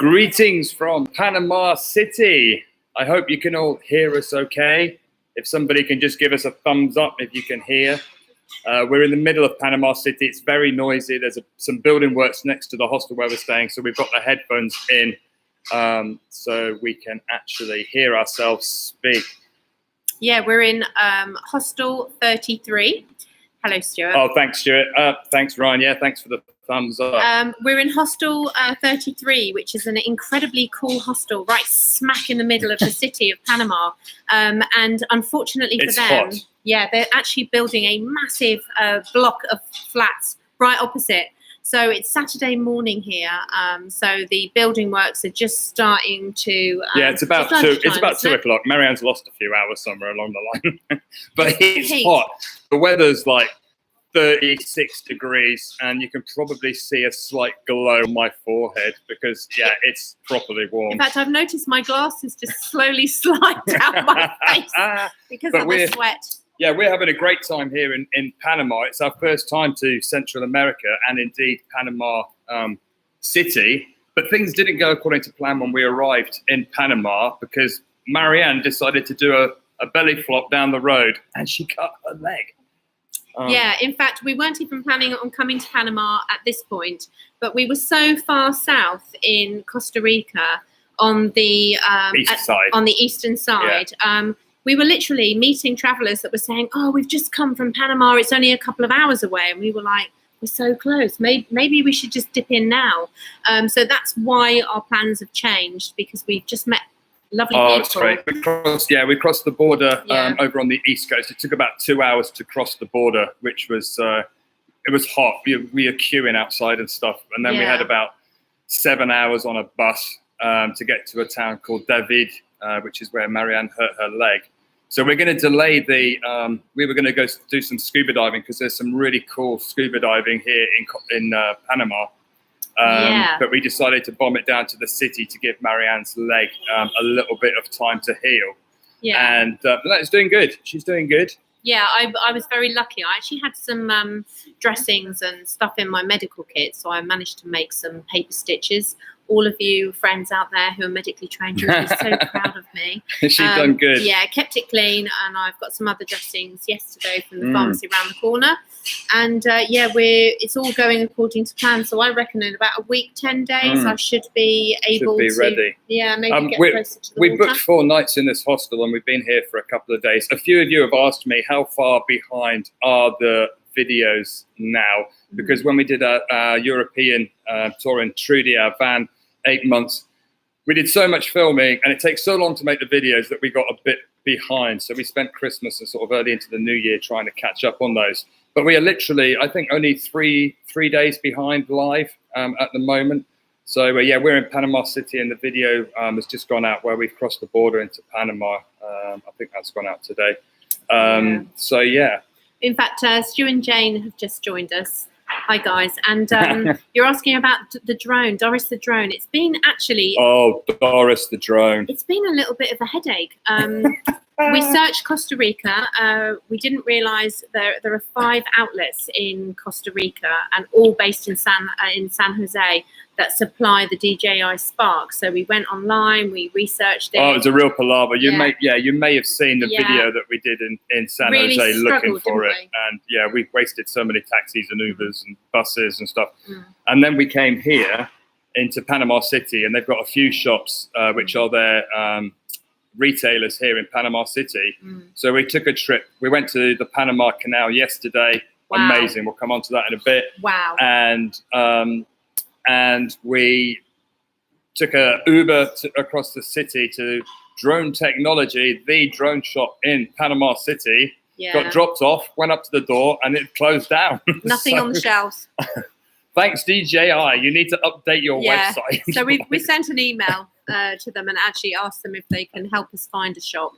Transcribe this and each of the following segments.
Greetings from Panama City. I hope you can all hear us okay. If somebody can just give us a thumbs up if you can hear. We're in the middle of Panama City. It's very noisy. There's some building works next to the hostel where we're staying, so we've got the headphones in so we can actually hear ourselves speak. Yeah, we're in Hostel 33. Hello, Stuart. Oh, thanks, Stuart. Thanks, Ryan. Yeah, thanks for the thumbs up. We're in Hostel 33, which is an incredibly cool hostel right smack in the middle of the city of Panama. And unfortunately for them, yeah, they're actually building a massive block of flats right opposite. So it's Saturday morning here. So the building works are just starting to. Yeah, it's about 2. It's about 2 o'clock. Marianne's lost a few hours somewhere along the line, but it's hot. The weather's like 36 degrees, and you can probably see a slight glow on my forehead because it's properly warm. In fact, I've noticed my glasses just slowly slide down my face because of the sweat. Yeah, we're having a great time here in Panama. It's our first time to Central America and indeed Panama City. But things didn't go according to plan when we arrived in Panama because Marianne decided to do a belly flop down the road and she cut her leg. Yeah, in fact, we weren't even planning on coming to Panama at this point, but we were so far south in Costa Rica on the eastern side. Yeah. We were literally meeting travelers that were saying, "Oh, we've just come from Panama. It's only a couple of hours away," and we were like, "We're so close. Maybe we should just dip in now." So that's why our plans have changed because we've just met lovely people. That's great. We crossed the border over on the east coast. It took about 2 hours to cross the border, which was it was hot. We were queuing outside and stuff, and then we had about 7 hours on a bus to get to a town called David, which is where Marianne hurt her leg. So we're going to delay we were going to go do some scuba diving because there's some really cool scuba diving here in Panama. But we decided to bomb it down to the city to give Marianne's leg a little bit of time to heal. Yeah. And it's doing good. She's doing good. Yeah, I was very lucky. I actually had some dressings and stuff in my medical kit, so I managed to make some paper stitches. All of you friends out there who are medically trained, you'll be so proud of me. She's done good. Yeah, kept it clean, and I've got some other dressings yesterday from the pharmacy around the corner. And it's all going according to plan. So I reckon in about a week, 10 days, I should be able to ready. Yeah, maybe get closer to the water. We booked 4 nights in this hostel, and we've been here for a couple of days. A few of you have asked me how far behind are the videos now, because when we did our European tour in Trudy, our van, 8 months, we did so much filming and it takes so long to make the videos that we got a bit behind. So we spent Christmas and sort of early into the new year trying to catch up on those. But we are literally, I think, only three days behind live at the moment. So we're in Panama City and the video has just gone out where we've crossed the border into Panama. I think that's gone out today. So yeah. In fact, Stu and Jane have just joined us. Hi guys, and you're asking about the drone, Doris the drone. It's been actually... Oh, Doris the drone. It's been a little bit of a headache. We searched Costa Rica. We didn't realise there are 5 outlets in Costa Rica, and all based in San Jose, that supply the DJI Spark. So we went online, we researched it. Oh, it was a real palaver. You may have seen the video that we did in San Jose looking for it. And we wasted so many taxis and Ubers and buses and stuff. And then we came here into Panama City, and they've got a few shops which are their retailers here in Panama City. So we took a trip. We went to the Panama Canal yesterday. Wow. Amazing. We'll come on to that in a bit. Wow. And we took a Uber across the city to Drone Technology, the drone shop in Panama City. Yeah. Got dropped off, went up to the door, and it closed down. Nothing on the shelves. Thanks, DJI. You need to update your website. So we sent an email to them and actually asked them if they can help us find a shop.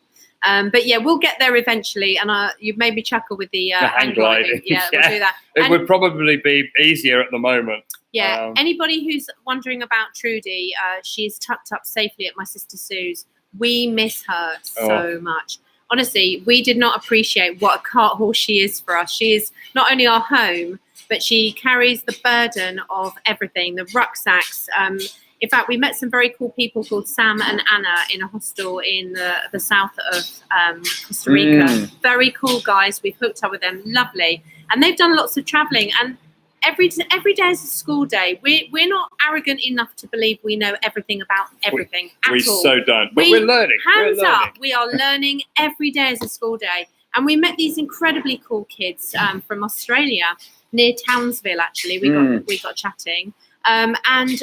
But we'll get there eventually. And you made me chuckle with the hang gliding. Yeah, we'll do that. It would probably be easier at the moment. Yeah. Anybody who's wondering about Trudy, she's tucked up safely at my sister Sue's. We miss her so much. Honestly, we did not appreciate what a cart horse she is for us. She is not only our home, but she carries the burden of everything, the rucksacks. In fact, we met some very cool people called Sam and Anna in a hostel in the south of Costa Rica. Very cool guys. We've hooked up with them. Lovely. And they've done lots of traveling. And every day is a school day. We're not arrogant enough to believe we know everything about everything at all. So don't. But we're learning. Hands up. We are learning. Every day is a school day. And we met these incredibly cool kids from Australia, near Townsville, actually. We got chatting. And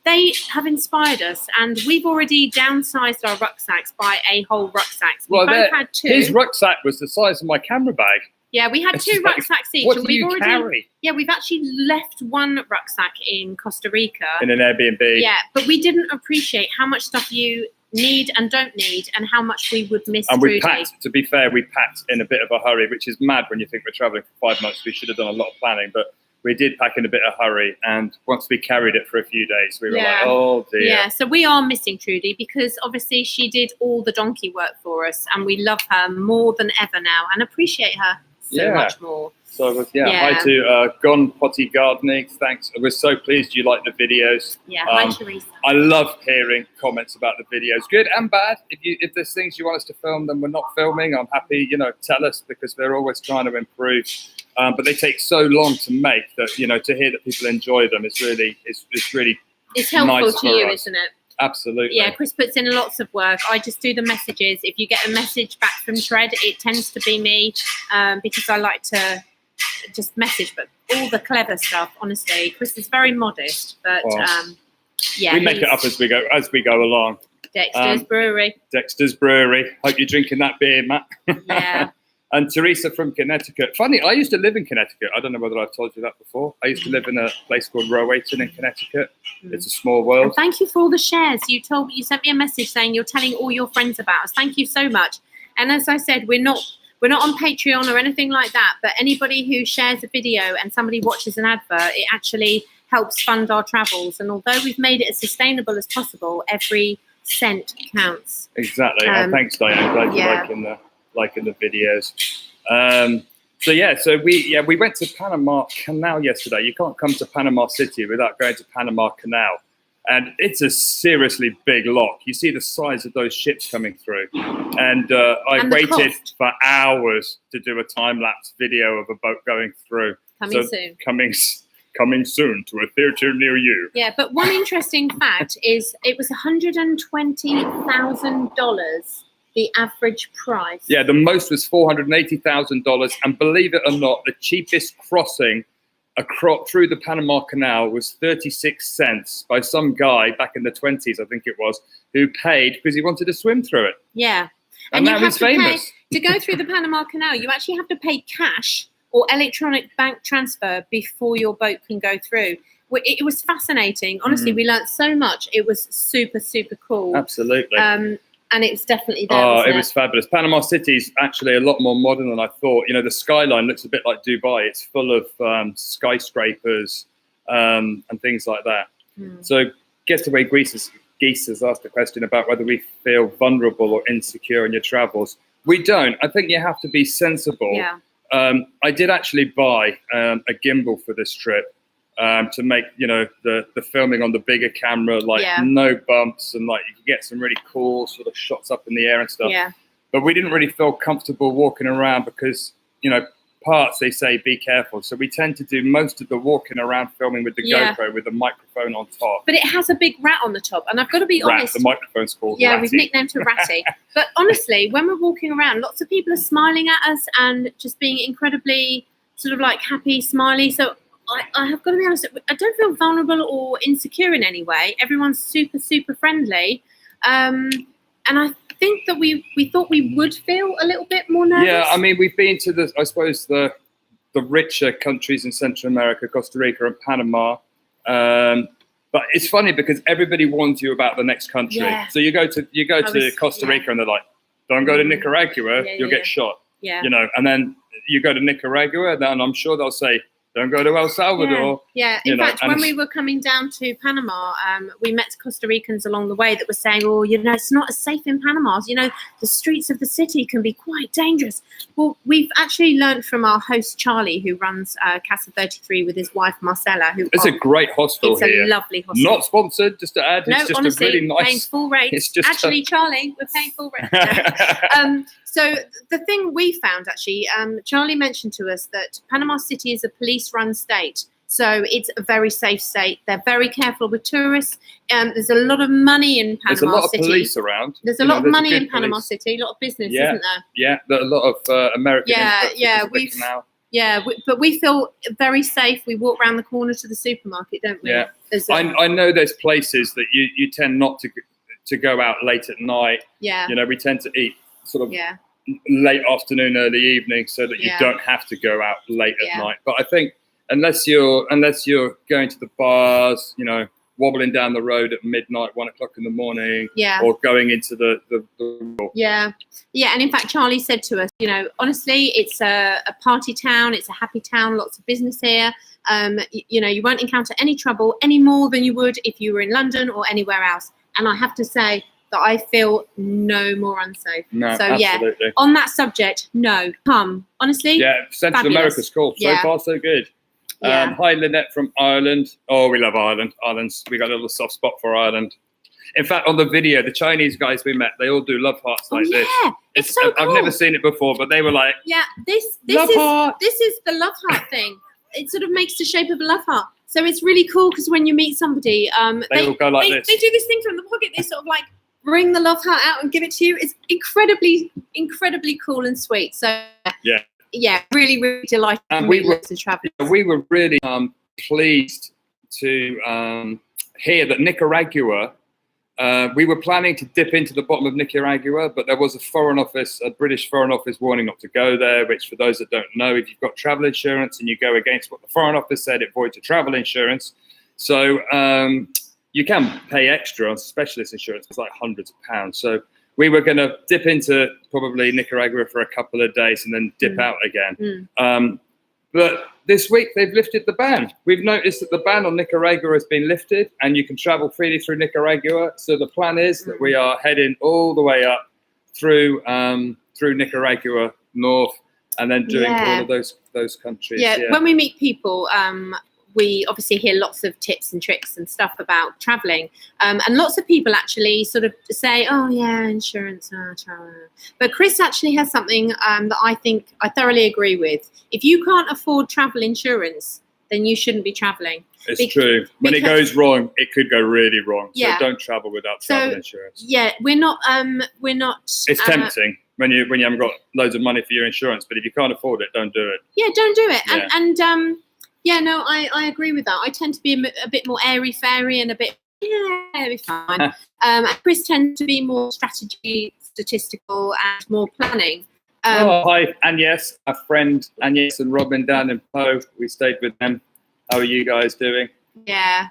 they have inspired us, and we've already downsized our rucksacks by a whole rucksack. We both had 2. His rucksack was the size of my camera bag. Yeah, we had 2 rucksacks each. What do you carry? Yeah, we've actually left one rucksack in Costa Rica. In an Airbnb. Yeah, but we didn't appreciate how much stuff you need and don't need, and how much we would miss. And we packed, to be fair, we packed in a bit of a hurry, which is mad when you think we're traveling for 5 months. We should have done a lot of planning, but we did pack in a bit of hurry, and once we carried it for a few days, we were like, oh dear. Yeah, so we are missing Trudy, because obviously she did all the donkey work for us, and we love her more than ever now and appreciate her so much more. So hi to Gone Potty Gardening. Thanks. We're so pleased you like the videos. Yeah, hi Teresa. I love hearing comments about the videos, good and bad. If there's things you want us to film then we're not filming, I'm happy, tell us, because we're always trying to improve. But they take so long to make that, to hear that people enjoy them is really it's helpful nice to you, isn't it? Absolutely. Yeah, Chris puts in lots of work. I just do the messages. If you get a message back from Tread, it tends to be me, because I like to just message. But all the clever stuff, honestly, Chris is very modest. But we make it up as we go along. Dexter's Brewery. Hope you're drinking that beer, Matt. Yeah. And Teresa from Connecticut. Funny, I used to live in Connecticut. I don't know whether I've told you that before. I used to live in a place called Rowayton in Connecticut. It's a small world. And thank you for all the shares. You sent me a message saying you're telling all your friends about us. Thank you so much. And as I said, we're not on Patreon or anything like that. But anybody who shares a video and somebody watches an advert, it actually helps fund our travels. And although we've made it as sustainable as possible, every cent counts. Exactly. Thanks, Diane. Glad you're liking the videos. So we went to Panama Canal yesterday. You can't come to Panama City without going to Panama Canal, and it's a seriously big lock. You see the size of those ships coming through, and I waited for hours to do a time-lapse video of a boat going through. Coming soon to a theatre near you. Yeah, but one interesting fact is it was $120,000. The average price. Yeah, the most was $480,000, and believe it or not, the cheapest crossing through the Panama Canal was 36 cents by some guy back in the 20s, I think it was, who paid because he wanted to swim through it. Yeah, and now he's famous. To go through the Panama Canal, you actually have to pay cash or electronic bank transfer before your boat can go through. It was fascinating. Honestly, we learned so much. It was super, super cool. Absolutely. And it's definitely there. Oh, it was fabulous. Panama City is actually a lot more modern than I thought. The skyline looks a bit like Dubai. It's full of skyscrapers and things like that. So Getaway Geese has asked a question about whether we feel vulnerable or insecure in your travels. We don't. I think you have to be sensible. Yeah. I did actually buy a gimbal for this trip. To make the filming on the bigger camera, no bumps, and you can get some really cool sort of shots up in the air and stuff. Yeah. But we didn't really feel comfortable walking around because parts they say be careful, so we tend to do most of the walking around filming with the GoPro with the microphone on top. But it has a big rat on the top, and I've got to be honest. The microphone's called Ratty. Ratty. We've nicknamed her Ratty. But honestly, when we're walking around, lots of people are smiling at us and just being incredibly sort of happy, smiley. So I have got to be honest, I don't feel vulnerable or insecure in any way. Everyone's super, super friendly. And I think that we thought we would feel a little bit more nervous. Yeah, I mean, we've been to the richer countries in Central America, Costa Rica and Panama. But it's funny because everybody warns you about the next country. Yeah. So you go to Costa Rica and they're like, don't go to Nicaragua, you'll get shot. Yeah. And then you go to Nicaragua, then I'm sure they'll say, Don't go to El Salvador. Yeah. In fact, when we were coming down to Panama, we met Costa Ricans along the way that were saying, "Oh, it's not as safe in Panama. The streets of the city can be quite dangerous." Well, we've actually learned from our host Charlie, who runs Casa 33 with his wife Marcella. It's a great hostel here. It's a lovely hostel. Not sponsored, just to add. No, it's just honestly, a really nice. Paying full rate. It's just actually, Charlie, we're paying full rate. So the thing we found, actually, Charlie mentioned to us that Panama City is a police-run state. So it's a very safe state. They're very careful with tourists. There's a lot of money in Panama City. There's a lot of police around. There's a lot of money in Panama City. A lot of business, isn't there? Yeah, a lot of American. But we feel very safe. We walk around the corner to the supermarket, don't we? Yeah. I know there's places that you tend not to go out late at night. Yeah. We tend to eat sort of late afternoon, early evening, so that you don't have to go out late at night. But I think unless you're going to the bars, wobbling down the road at midnight, 1 o'clock in the morning, or going into the and in fact Charlie said to us, honestly, it's a party town, it's a happy town, lots of business here. You won't encounter any trouble any more than you would if you were in London or anywhere else. And I have to say that I feel no more unsafe. No, so absolutely. On that subject, no, honestly. Central America's cool. So far so good. Hi, Lynette from Ireland. Oh, we love Ireland. We got a little soft spot for Ireland. In fact, on the video, the Chinese guys we met, they all do love hearts like this. It's so cool. I've never seen it before, but they were like, this is the love heart thing. It sort of makes the shape of a love heart. So it's really cool because when you meet somebody, they all go like this. They do this thing from the pocket. They sort of like bring the love heart out and give it to you. It's incredibly, incredibly cool and sweet. So really, really delighted to travel. We were really pleased to hear that Nicaragua. We were planning to dip into the bottom of Nicaragua, but there was a British Foreign Office warning not to go there, which for those that don't know, if you've got travel insurance and you go against what the Foreign Office said, it voids your travel insurance. So you can pay extra on specialist insurance. It's like hundreds of pounds. So we were going to dip into probably Nicaragua for a couple of days and then dip out again. But this week they've lifted the ban. We've noticed that the ban on Nicaragua has been lifted and you can travel freely through Nicaragua. So the plan is that we are heading all the way up through Nicaragua north and then doing all of those countries. When we meet people, we obviously hear lots of tips and tricks and stuff about traveling. And lots of people actually sort of say, oh, yeah, insurance. But Chris actually has something that I think I thoroughly agree with. If you can't afford travel insurance, then you shouldn't be traveling. It's true. When it goes wrong, it could go really wrong. So don't travel without travel insurance. Yeah, we're not. It's tempting when you haven't got loads of money for your insurance, but if you can't afford it, don't do it. Yeah, don't do it. Yeah. I agree with that. I tend to be a bit more airy-fairy and a bit, it'll be fine. Chris tends to be more statistical and more planning. Hi, Agnes, our friend Agnes and Robin down in Po. We stayed with them. How are you guys doing? Yeah.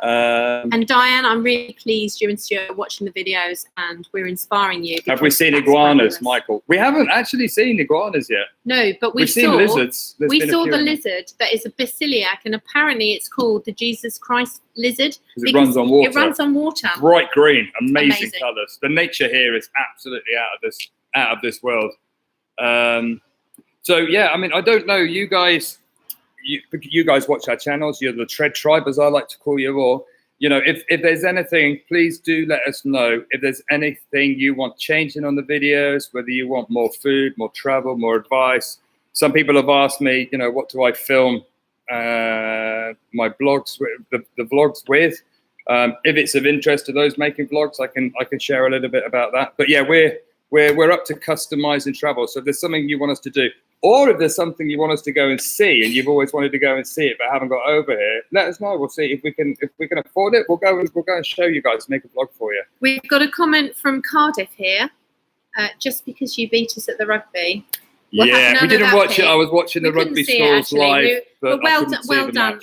And Diane, I'm really pleased you and Stuart are watching the videos and we're inspiring you. Have we seen iguanas, Michael? We haven't actually seen iguanas yet. No, but we've seen lizards. We saw the lizard that is a basiliac, and apparently it's called the Jesus Christ lizard. It runs on water. It runs on water. Bright green, amazing colours. The nature here is absolutely out of this world. So yeah, I mean, I don't know, you guys watch our channels. You're the Tread Tribe, as I like to call you all. If there's anything, please do let us know. If there's anything you want changing on the videos, whether you want more food, more travel, more advice. Some people have asked me, what do I film my blogs, the vlogs with? If it's of interest to those making vlogs, I can share a little bit about that. But yeah, we're up to customizing travel. So if there's something you want us to do, or if there's something you want us to go and see and you've always wanted to go and see it but haven't got over here, let us know. We'll see if we can afford it. We'll go and show you guys, make a vlog for you. We've got a comment from Cardiff here. Just because you beat us at the rugby. We didn't watch it. I was watching the rugby scores live. But well done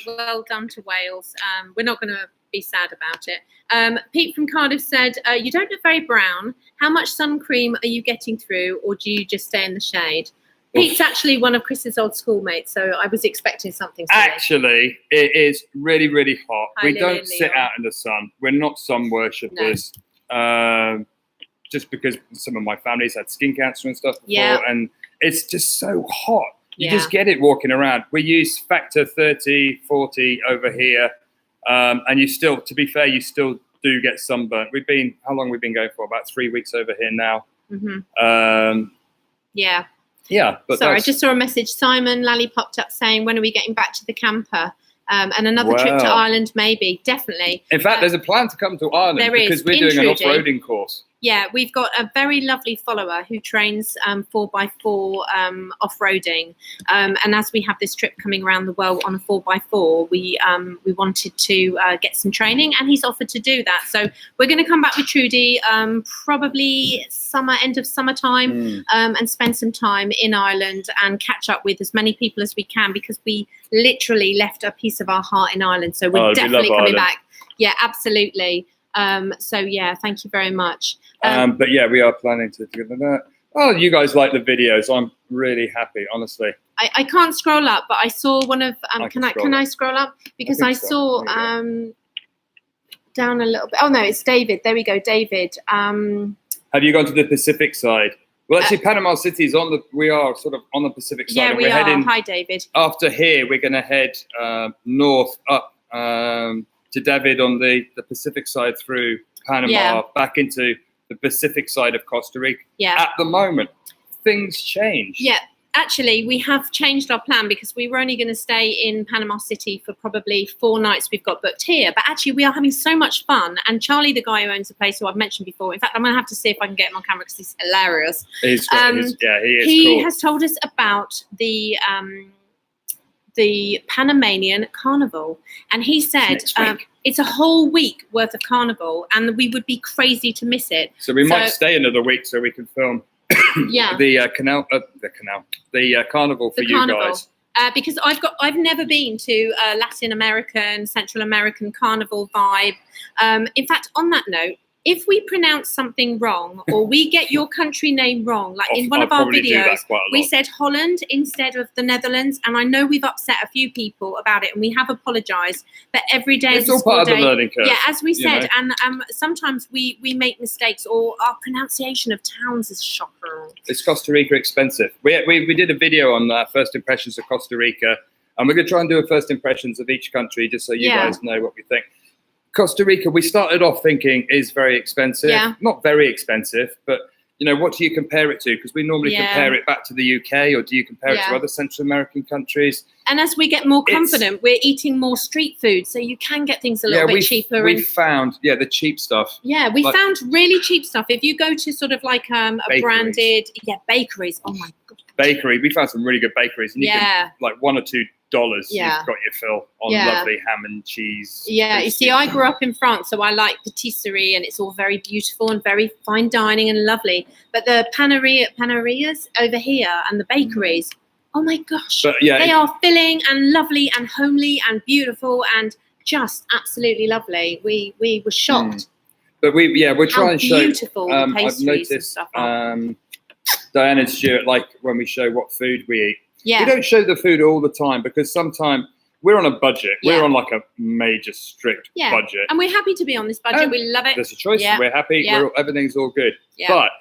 to Wales. We're not going to be sad about it. Pete from Cardiff said, you don't look very brown. How much sun cream are you getting through, or do you just stay in the shade? Pete's actually one of Chris's old schoolmates, so I was expecting something silly. Actually, it is really, really hot. Hi, We Lily don't and sit Leon. out in the sun. We're not sun worshippers. No. Just because some of my family's had skin cancer and stuff before, and it's just so hot. You just get it walking around. We use factor 30, 40 over here, and you still, to be fair, you still do get sunburnt. How long we've been going for? About 3 weeks over here now. Yeah. But sorry, I just saw a message. Simon Lally popped up saying, when are we getting back to the camper? And another trip to Ireland, maybe. Definitely. In fact, there's a plan to come to Ireland because we're doing an off-roading course. Yeah, we've got a very lovely follower who trains 4x4 off-roading. And as we have this trip coming around the world on a 4x4, we wanted to get some training, and he's offered to do that. So we're going to come back with Trudy probably end of summertime, and spend some time in Ireland and catch up with as many people as we can, because we literally left a piece of our heart in Ireland. So we're definitely coming back. Yeah, absolutely. So yeah, thank you very much. But yeah, we are planning to do that. Oh, you guys like the videos. I'm really happy, honestly. I can't scroll up, but I saw one of can I scroll up? Because I saw down a little bit. Oh no, it's David. There we go, David. Have you gone to the Pacific side? Well, actually, Panama City is we are sort of on the Pacific side. Yeah, we are. Heading, hi, David. After here, we're going to head north up to David on the Pacific side through Panama, back into the Pacific side of Costa Rica. Yeah. At the moment, things change. Yeah. Actually, we have changed our plan, because we were only going to stay in Panama City for probably 4 nights we've got booked here. But actually, we are having so much fun. And Charlie, the guy who owns the place, who I've mentioned before, in fact, I'm going to have to see if I can get him on camera because he's hilarious. He is He cool. has told us about the Panamanian Carnival. And he said it's a whole week worth of carnival, and we would be crazy to miss it. So we might stay another week so we can film the carnival for you guys. Because I've never been to a Latin American, Central American carnival vibe. In fact, on that note, if we pronounce something wrong, or we get your country name wrong, like in one of our videos, we said Holland instead of the Netherlands, and I know we've upset a few people about it, and we have apologised, but every day is a school day. It's all part of the learning curve. Yeah, as we said, and sometimes we make mistakes, or our pronunciation of towns is shocking. Is Costa Rica expensive? We did a video on first impressions of Costa Rica, and we're going to try and do a first impressions of each country, just so you guys know what we think. Costa Rica, we started off thinking is very expensive. Yeah. Not very expensive, but what do you compare it to? Because we normally compare it back to the UK, or do you compare it to other Central American countries? And as we get more confident, we're eating more street food, so you can get things a little bit cheaper. We found the cheap stuff. Yeah, we found really cheap stuff. If you go to sort of like a branded bakeries. Oh my god. Bakery, we found some really good bakeries, and you can like $1 or $2. You've got your fill on lovely ham and cheese. Yeah, you see, I grew up in France, so I like patisserie, and it's all very beautiful and very fine dining and lovely. But the panerias over here and the bakeries, oh my gosh, they are filling and lovely and homely and beautiful and just absolutely lovely. We were shocked. But we're trying to show. Beautiful the pastries I've noticed and stuff are. Diane and Stuart like when we show what food we eat. Yeah. We don't show the food all the time, because sometimes we're on a budget. We're on like a major strict budget. And we're happy to be on this budget. We love it. There's a choice. We're happy. Everything's all good. Yeah. But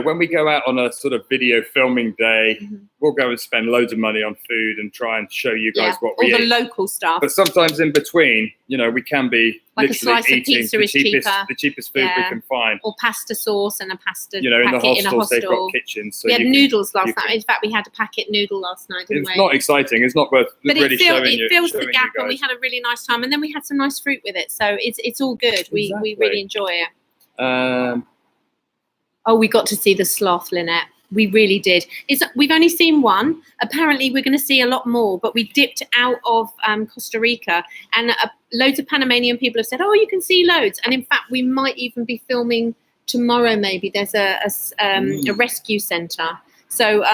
when we go out on a sort of video filming day, we'll go and spend loads of money on food and try and show you guys what we eat. All the local stuff. But sometimes in between, we can be like literally a slice of pizza is the cheapest food we can find. Or pasta sauce and a pasta in the hostels, they've got kitchens. So we had noodles last night. In fact, we had a packet noodle last night, didn't we? It's not exciting. It's not worth really showing you. It fills the gap, and we had a really nice time. And then we had some nice fruit with it. So it's all good. Exactly. We really enjoy it. Oh, we got to see the sloth, Lynette. We really did. We've only seen one. Apparently, we're going to see a lot more. But we dipped out of Costa Rica, and loads of Panamanian people have said, "Oh, you can see loads." And in fact, we might even be filming tomorrow. Maybe there's a rescue centre. So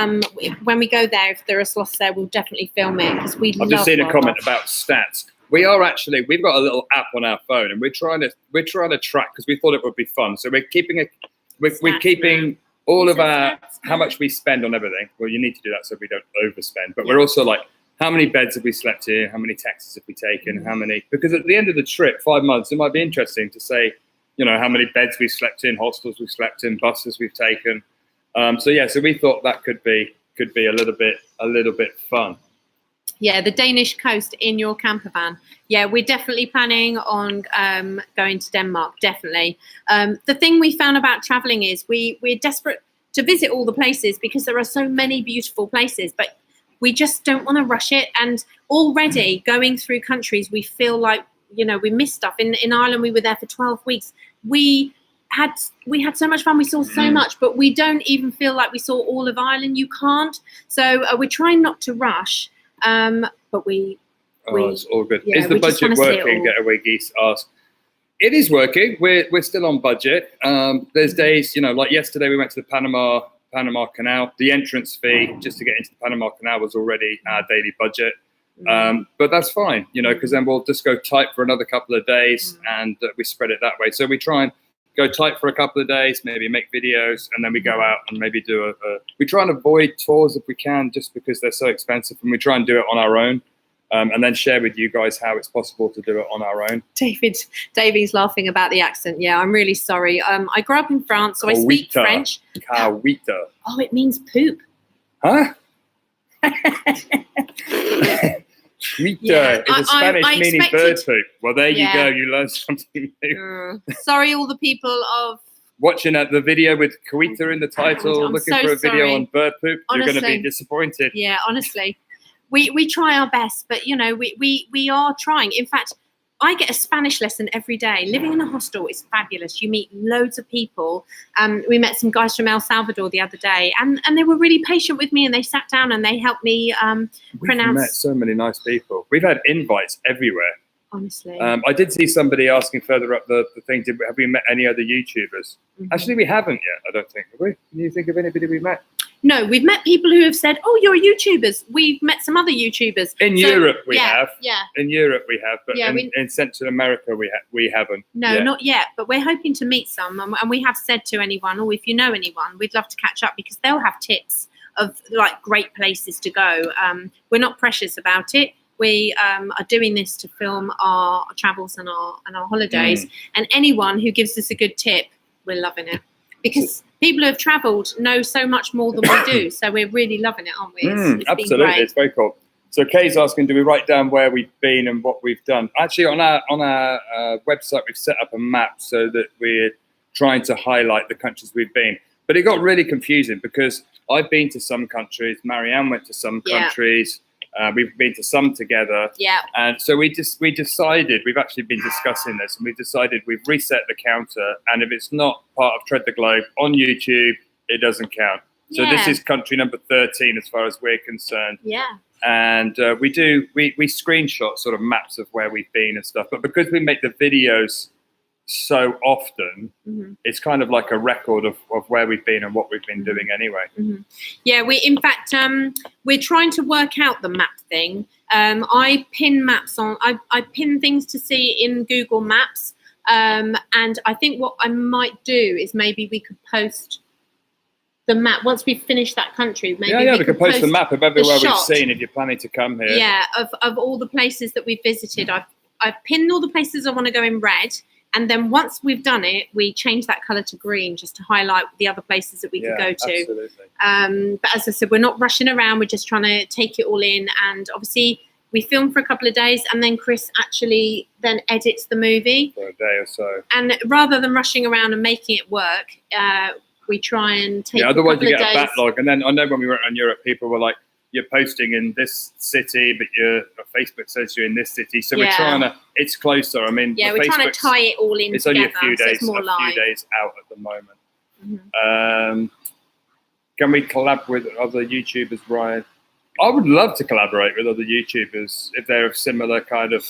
when we go there, if there are sloths there, we'll definitely film it, because we love. I've just seen a comment about stats. We've got a little app on our phone, and we're trying to track, because we thought it would be fun. So we're keeping all of our, how much we spend on everything. Well, you need to do that so we don't overspend. But we're also like, how many beds have we slept in? How many taxis have we taken? How many? Because at the end of the trip, 5 months, it might be interesting to say, you know, how many beds we've slept in, hostels we've slept in, buses we've taken. So we thought that could be a little bit fun. Yeah, the Danish coast in your camper van. Yeah, we're definitely planning on going to Denmark, definitely. The thing we found about traveling is we're desperate to visit all the places because there are so many beautiful places, but we just don't want to rush it. And already going through countries, we feel like, you know, we missed stuff. In Ireland, we were there for 12 weeks. We had so much fun. We saw so much, but we don't even feel like we saw all of Ireland. You can't. So we're trying not to rush. But it's all good. Yeah, is the budget working? Getaway Geese asked. It is working. We're still on budget. There's days, you know, like yesterday we went to the Panama Canal. The entrance fee just to get into the Panama Canal was already our daily budget. But that's fine, you know, because then we'll just go tight for another couple of days and we spread it that way. So we try and go tight for a couple of days, maybe make videos, and then we go out and maybe do we try and avoid tours if we can, just because they're so expensive, and we try and do it on our own, and then share with you guys how it's possible to do it on our own. Davey's laughing about the accent. Yeah, I'm really sorry. I grew up in France, so I speak French. Cahuita. Oh, it means poop. Huh? Is a Spanish meaning bird poop. Well, there you go. You learned something new. Sorry, all the people of watching the video with Cahuita in the title, looking for a video on bird poop. Honestly, you're going to be disappointed. Yeah, honestly, we try our best, but you know, we are trying. In fact, I get a Spanish lesson every day. Living in a hostel is fabulous. You meet loads of people. We met some guys from El Salvador the other day, and they were really patient with me, and they sat down and they helped me pronounce. We've met so many nice people. We've had invites everywhere. Honestly. I did see somebody asking further up the thing, have we met any other YouTubers? Actually, we haven't yet, I don't think. Have we? Can you think of anybody we've met? No, we've met people who have said, "Oh, you're YouTubers." We've met some other YouTubers in Europe. We have. Yeah. In Europe, we have, but in Central America, we haven't. No, not yet. But we're hoping to meet some, and we have said to anyone, or if you know anyone, we'd love to catch up because they'll have tips of like great places to go. We're not precious about it. We are doing this to film our travels and our holidays, and anyone who gives us a good tip, we're loving it because people who have travelled know so much more than we do. So we're really loving it, aren't we? It's absolutely, it's very cool. So Kay's asking, do we write down where we've been and what we've done? Actually, on our website, we've set up a map so that we're trying to highlight the countries we've been. But it got really confusing because I've been to some countries, Marianne went to some countries. We've been to some together. Yeah. And so we decided, we've actually been discussing this, and we decided we've reset the counter, and if it's not part of Tread the Globe on YouTube, it doesn't count. So this is country number 13 as far as we're concerned. Yeah. And we screenshot sort of maps of where we've been and stuff. But because we make the videos so often, it's kind of like a record of where we've been and what we've been doing anyway. Yeah, we're trying to work out the map thing. I pin maps on, I pin things to see in Google Maps. And I think what I might do is maybe we could post the map once we've finished that country. Maybe we could post the map of everywhere we've seen if you're planning to come here. Yeah, of all the places that we've visited. I've pinned all the places I want to go in red. And then once we've done it, we change that colour to green just to highlight the other places that we could go to. Absolutely. But as I said, we're not rushing around. We're just trying to take it all in. And obviously, we film for a couple of days, and then Chris actually then edits the movie. For a day or so. And rather than rushing around and making it work, we try and take a couple of days. Otherwise you get a backlog. And then I know when we went around Europe, people were like, you're posting in this city, but your Facebook says you're in this city. So we're trying to, it's closer. I mean, we're trying to tie it all in it's together. Only a few days, so it's more few days out at the moment. Can we collab with other YouTubers, Ryan? I would love to collaborate with other YouTubers if they're of similar kind of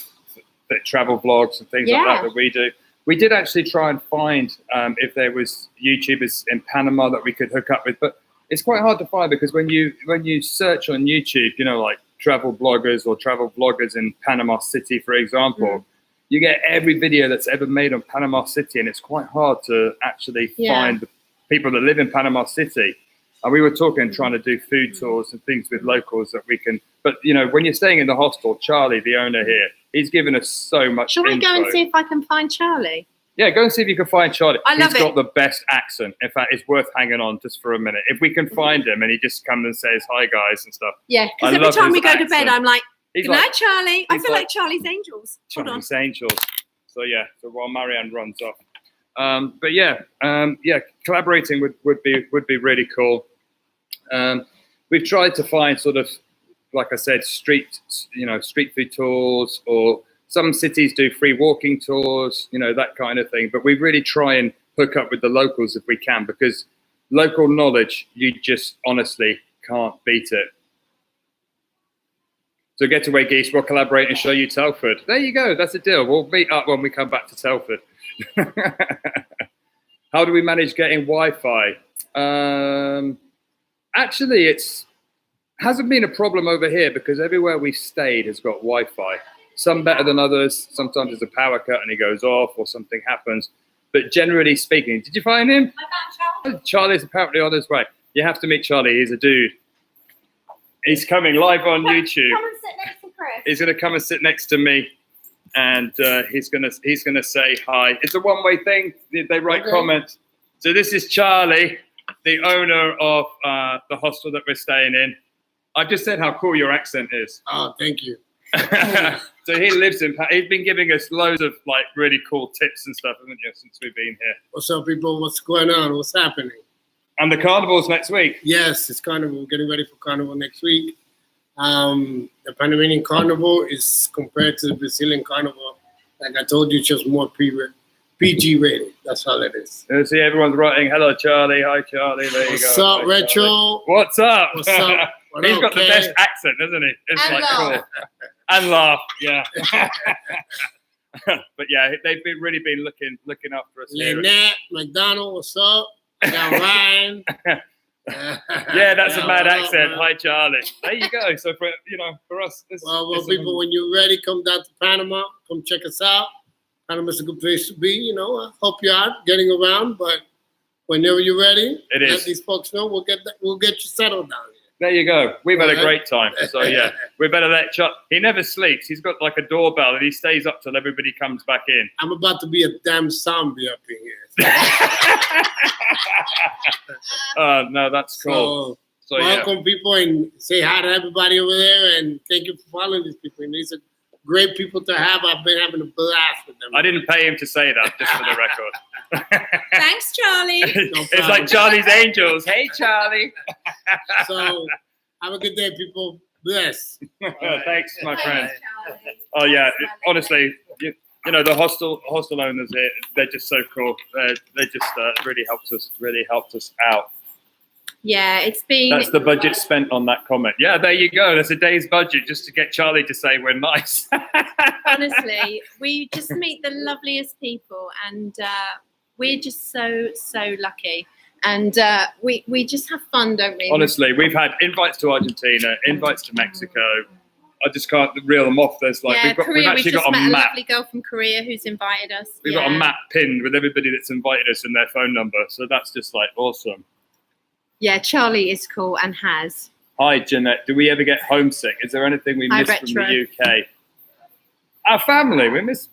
travel vlogs and things like that we do. We did actually try and find if there was YouTubers in Panama that we could hook up with, but it's quite hard to find because when you search on YouTube, you know, like travel bloggers or travel vloggers in Panama City, for example, you get every video that's ever made on Panama City, and it's quite hard to actually find people that live in Panama City. And we were talking, trying to do food tours and things with locals that we can. But, you know, when you're staying in the hostel, Charlie, the owner here, he's given us so much Shall I info. go and see if I can find Charlie? Yeah, go and see if you can find Charlie. I love He's got the best accent. In fact, it's worth hanging on just for a minute. If we can find him and he just comes and says, hi, guys, and stuff. Yeah, because every time we go to bed, I'm like, good night, Charlie. I feel like Charlie's Angels. Charlie's Angels. So, yeah, so while Marianne runs off. But, yeah, collaborating would be really cool. We've tried to find sort of, like I said, street food tours, or some cities do free walking tours, you know, that kind of thing. But we really try and hook up with the locals if we can, because local knowledge, you just honestly can't beat it. So Getaway Geese will collaborate and show you Telford. There you go. That's a deal. We'll meet up when we come back to Telford. How do we manage getting Wi-Fi? Actually, hasn't been a problem over here because everywhere we've stayed has got Wi-Fi. Some better than others. Sometimes there's a power cut and it goes off or something happens. But generally speaking, did you find him? I found Charlie. Charlie's apparently on his way. You have to meet Charlie. He's a dude. He's coming live on YouTube. Come and sit next to Chris. He's going to come and sit next to me, and he's going to say hi. It's a one-way thing. They write comments. So this is Charlie, the owner of the hostel that we're staying in. I've just said how cool your accent is. Oh, thank you. So he lives in. He's been giving us loads of like really cool tips and stuff, haven't you, since we've been here? What's up, people? What's going on? What's happening? And the carnival's next week. Yes, it's carnival. We're getting ready for carnival next week. The Panamanian carnival is compared to the Brazilian carnival. Like I told you, just more PG rated. That's all it is. You see, everyone's writing, hello, Charlie. Hi, Charlie. There you What's go. up, Hi, Retro? Charlie. What's up? What's up? What He's up, got the Kay? best accent, doesn't he? It's And like laugh. cool. And laugh, yeah. But yeah, they've really been looking after us here. Lynette, McDonald, what's up? I got Ryan. Yeah, that's a mad accent. Hi, Charlie. There you go. So for us, Well, people, when you're ready, come down to Panama. Come check us out. Panama's a good place to be. You know, I'll help you out getting around. But whenever you're ready, let these folks know. We'll get you settled down here. There you go. We've had a great time. So yeah, we better let Chuck. He never sleeps. He's got like a doorbell and he stays up till everybody comes back in. I'm about to be a damn zombie up in here. No, that's cool. So welcome, people, and say hi to everybody over there. And thank you for following these people. And these are great people to have. I've been having a blast with them. I didn't pay him to say that, just for the record. Thanks, Charlie. It's like Charlie's Angels. Hey, Charlie. So have a good day, people. Bless. Thanks, my friend. Oh yeah, honestly, you know the hostel owners here, they're just so cool. They just really helped us out. Yeah, it's been. That's the budget spent on that comment. Yeah, there you go. That's a day's budget just to get Charlie to say we're nice. Honestly, we just meet the loveliest people, and we're just so lucky. And we just have fun, don't we? Honestly, we've had invites to Argentina, invites to Mexico. I just can't reel them off. There's like we've actually got a map. A lovely girl from Korea who's invited us. We've got a map pinned with everybody that's invited us and their phone number. So that's just like awesome. Yeah, Charlie is cool and has. Hi, Jeanette. Do we ever get homesick? Is there anything we miss from the UK? Our family. We miss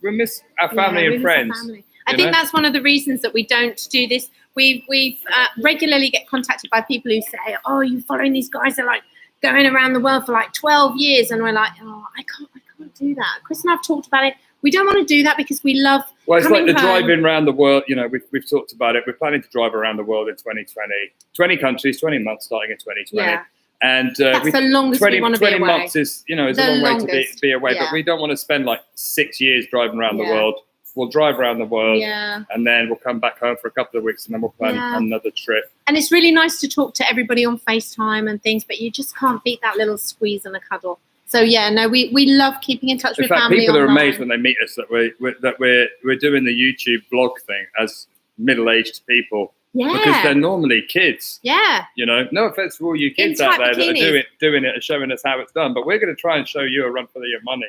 our family and friends. I think that's one of the reasons that we don't do this. We regularly get contacted by people who say, "Oh, you following these guys? They're like going around the world for like 12 years," and we're like, "Oh, I can't do that." Chris and I've talked about it. We don't want to do that because we love. Well, it's like the home. driving around the world. You know, we've talked about it. We're planning to drive around the world in 2020. 20 countries, 20 months, starting in 2020. Yeah. And that's the longest 20, we want to be away. 20 months is a long way to be away. Yeah. But we don't want to spend like 6 years driving around the world. We'll drive around the world, and then we'll come back home for a couple of weeks, and then we'll plan another trip. And it's really nice to talk to everybody on FaceTime and things, but you just can't beat that little squeeze and a cuddle. So we love keeping in touch with family. People are online. amazed when they meet us that we're doing the YouTube blog thing as middle-aged people. Yeah. Because they're normally kids. Yeah. You know, no offense to all you kids out there that are doing it and showing us how it's done, but we're going to try and show you a run for your money.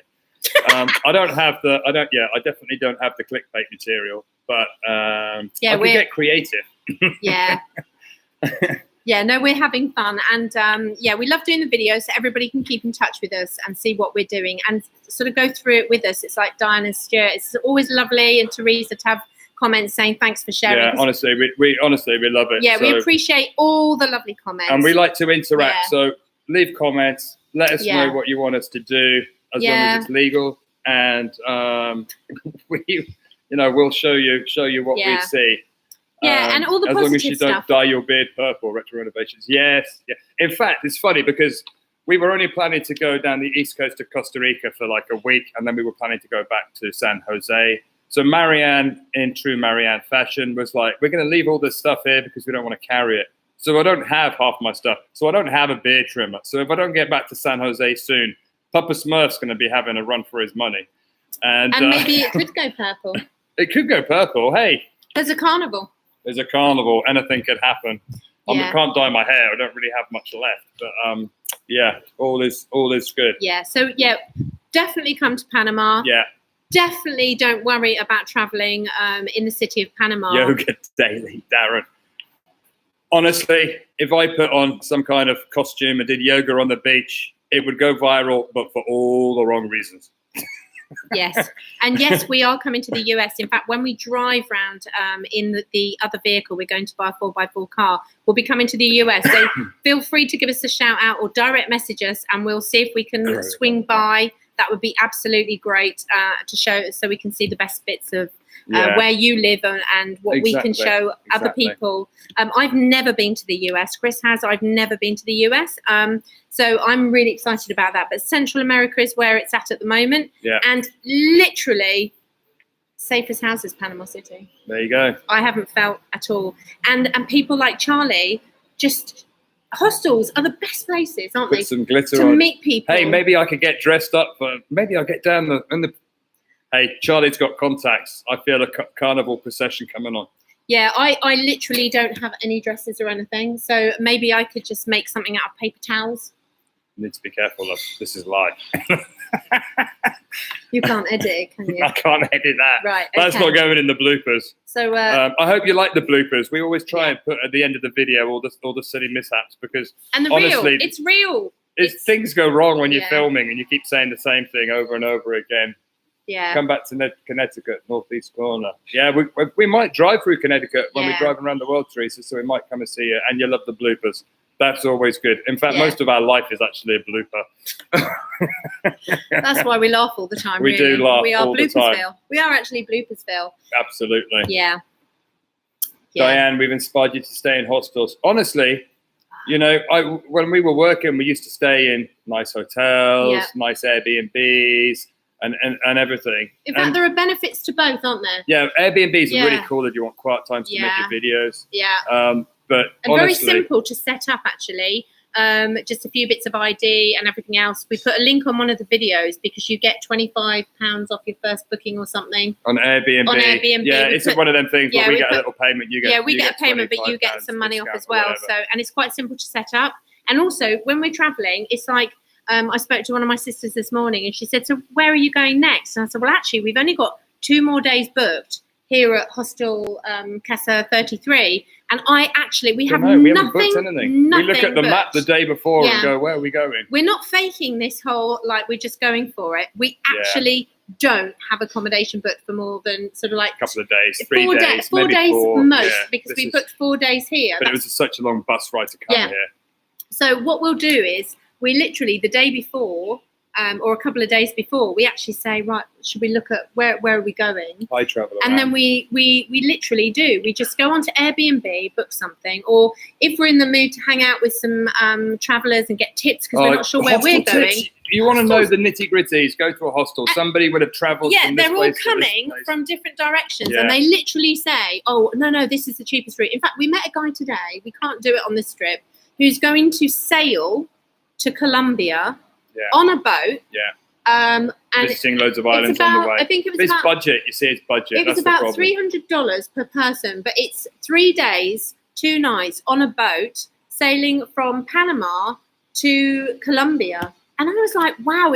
I definitely don't have the clickbait material, but I can get creative. Yeah. Yeah, no, we're having fun. And yeah, we love doing the videos so everybody can keep in touch with us and see what we're doing and sort of go through it with us. It's like Diane and Stuart. It's always lovely. And Teresa to have comments saying thanks for sharing. Yeah, honestly, we love it. Yeah, so, we appreciate all the lovely comments. And we like to interact. Yeah. So leave comments. Let us know what you want us to do as long as it's legal. And we'll show you what we see. Yeah, and all the as positive long as you don't dye your beard purple, Retro Renovations. Yes. Yeah. In fact, it's funny because we were only planning to go down the east coast of Costa Rica for like a week, and then we were planning to go back to San Jose. So Marianne, in true Marianne fashion, was like, we're going to leave all this stuff here because we don't want to carry it. So I don't have half my stuff. So I don't have a beard trimmer. So if I don't get back to San Jose soon, Papa Smurf's going to be having a run for his money. And maybe it could go purple. It could go purple. Hey. There's a carnival. There's a carnival. Anything could happen. I can't dye my hair. I don't really have much left. But yeah, all is good. Yeah. So yeah, definitely come to Panama. Yeah. Definitely don't worry about traveling in the city of Panama. Yoga daily, Darren. Honestly, if I put on some kind of costume and did yoga on the beach, it would go viral, but for all the wrong reasons. Yes. And yes, we are coming to the US. In fact, when we drive around in the other vehicle, we're going to buy a 4x4 car. We'll be coming to the US. So feel free to give us a shout out or direct message us and we'll see if we can swing by. That would be absolutely great to show so we can see the best bits of where you live and what we can show other people. I've never been to the US. Chris has. I've never been to the US. So I'm really excited about that. But Central America is where it's at the moment. Yeah. And literally safest houses, Panama City. There you go. I haven't felt at all. And people like Charlie just... Hostels are the best places, aren't they? Put some glitter to on. Meet people. Hey, maybe I could get dressed up. Maybe I'll get down the. Hey, Charlie's got contacts. I feel a carnival procession coming on. Yeah, I literally don't have any dresses or anything, so maybe I could just make something out of paper towels. You need to be careful, love. This is live. You can't edit it, can you? I can't edit that. Right. That's not going in the bloopers. So I hope you like the bloopers. We always try and put at the end of the video all the silly mishaps because honestly, it's real. Things go wrong when you're filming and you keep saying the same thing over and over again. Yeah. Come back to Connecticut, northeast corner. Yeah, we might drive through Connecticut when we drive around the world, Teresa. So we might come and see you. And you love the bloopers. That's always good. In fact, most of our life is actually a blooper. That's why we laugh all the time. We do laugh We are all the time. Bloopersville. We are actually Bloopersville. Absolutely. Yeah. Diane, we've inspired you to stay in hostels. Honestly, when we were working, we used to stay in nice hotels, nice Airbnbs, and everything. In fact, there are benefits to both, aren't there? Yeah, Airbnbs are really cool if you want quiet time to make your videos. Yeah. But honestly, very simple to set up, actually. Just a few bits of ID and everything else. We put a link on one of the videos because you get £25 off your first booking or something. On Airbnb. Yeah, it's one of them things where we get a little payment. We get a payment, but you get some money off as well. And it's quite simple to set up. And also, when we're traveling, it's like, I spoke to one of my sisters this morning and she said, so where are you going next? And I said, well, actually, we've only got 2 more days booked here at Hostel Casa 33. And we have nothing. We haven't booked anything. We look at the map the day before and go, where are we going? We're not faking this whole, like, we're just going for it. We actually don't have accommodation booked for more than sort of like a couple of days, 3 days, four days most, because we booked 4 days here. But it was such a long bus ride to come here. So what we'll do is we literally the day before or a couple of days before, we actually say, right, should we look at where are we going? I travel around. And then we literally do. We just go onto Airbnb, book something, or if we're in the mood to hang out with some travellers and get tips because we're not sure where we're going. You want to know the nitty gritties, go to a hostel. Somebody would have travelled from this place. Yeah, they're all coming from different directions. And they literally say, oh, no, this is the cheapest route. In fact, we met a guy today, we can't do it on this trip, who's going to sail to Colombia on a boat. And visiting loads of islands on the way. I think it was budget. You see, it's budget. It was about $300 per person, but it's 3 days, 2 nights on a boat sailing from Panama to Colombia. And I was like, wow,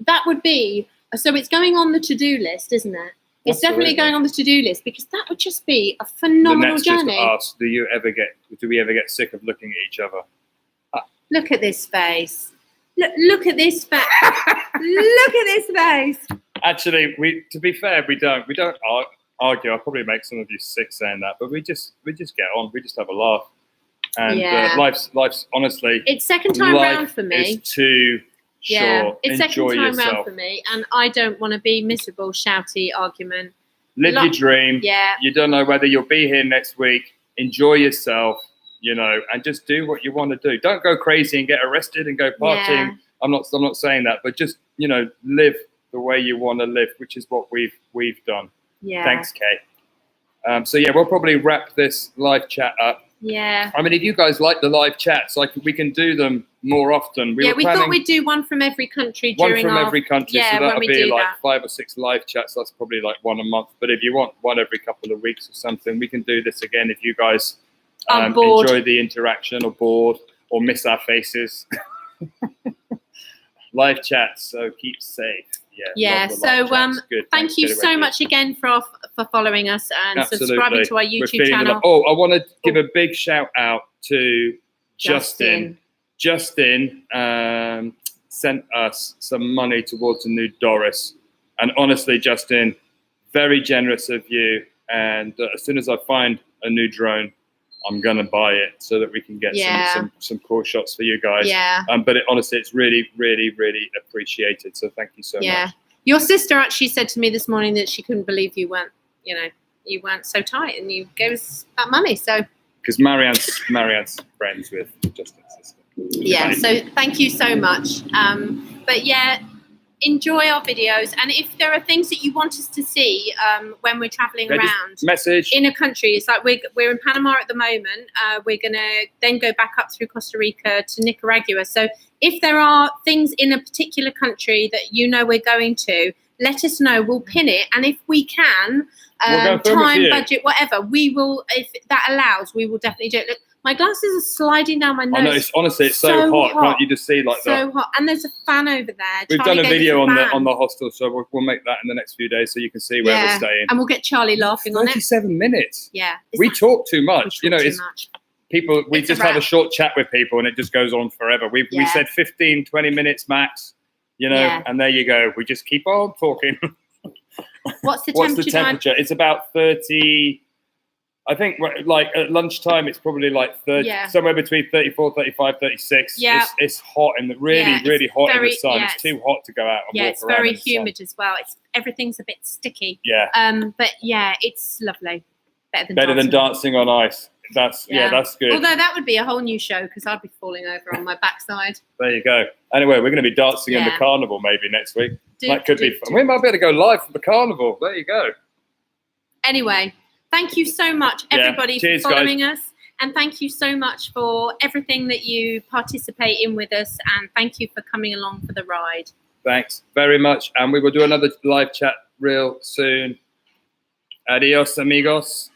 that would be, so it's going on the to-do list, isn't it? It's definitely going on the to-do list because that would just be a phenomenal journey. Just ask, do we ever get sick of looking at each other? Look at this face. Look at this face. Look at this face. Actually, to be fair, we don't argue. I'll probably make some of you sick saying that, but we just get on. We just have a laugh. And life's honestly. It's second time round for me. It's too short. It's Enjoy second time yourself. round for me, and I don't want to be miserable, shouty argument. Live your dream. Yeah. You don't know whether you'll be here next week. Enjoy yourself, and just do what you want to do. Don't go crazy and get arrested and go partying. Yeah. I'm not saying that, but just live the way you want to live, which is what we've done. Yeah. Thanks, Kay. So we'll probably wrap this live chat up. Yeah. I mean, if you guys like the live chats, we can do them more often. We thought we'd do one from every country during every country. Yeah, so that'll be like 5 that. or 6 live chats. That's probably like one a month. But if you want one every couple of weeks or something, we can do this again if you guys enjoy the interaction or bored or miss our faces. Live chats, so keep safe. Yeah. So thank you so much again for following us and subscribing to our YouTube channel. I want to give a big shout out to Justin. Justin sent us some money towards a new Doris, and honestly, Justin, very generous of you. And as soon as I find a new drone, I'm gonna buy it so that we can get some cool shots for you guys. Yeah. But honestly, it's really, really, really appreciated. So thank you so much. Your sister actually said to me this morning that she couldn't believe you weren't so tight and you gave us that money. So because Marianne's friends with Justin's sister. Yeah. So thank you so much. But enjoy our videos, and if there are things that you want us to see when we're traveling around in a country, it's like we're in Panama at the moment. We're gonna then go back up through Costa Rica to Nicaragua. So if there are things in a particular country that we're going to, let us know. We'll pin it, and if we can, time, budget, whatever, we will. If that allows, we will definitely do it. Look, my glasses are sliding down my nose. I know, it's so hot. Can't you just see that? So hot. And there's a fan over there. We've done a video on the hostel, so we'll make that in the next few days so you can see where we're staying. And we'll get Charlie laughing on it. 37 minutes. Yeah. We talk too much. We just have a short chat with people and it just goes on forever. We said 15, 20 minutes max, and there you go. We just keep on talking. What's the temperature? It's about 30. I think like at lunchtime, it's probably like 30, somewhere between 34, 35, 36. Yeah. It's hot and really hot in the sun. It's too hot to go out and walk around. It's very humid as well. Everything's a bit sticky. Yeah. But it's lovely. Better than dancing on ice. That's good. Although that would be a whole new show because I'd be falling over on my backside. There you go. Anyway, we're going to be dancing in the carnival maybe next week. That could be fun. We might be able to go live from the carnival. There you go. Anyway. Thank you so much, everybody, for following us. And thank you so much for everything that you participate in with us. And thank you for coming along for the ride. Thanks very much. And we will do another live chat real soon. Adios, amigos.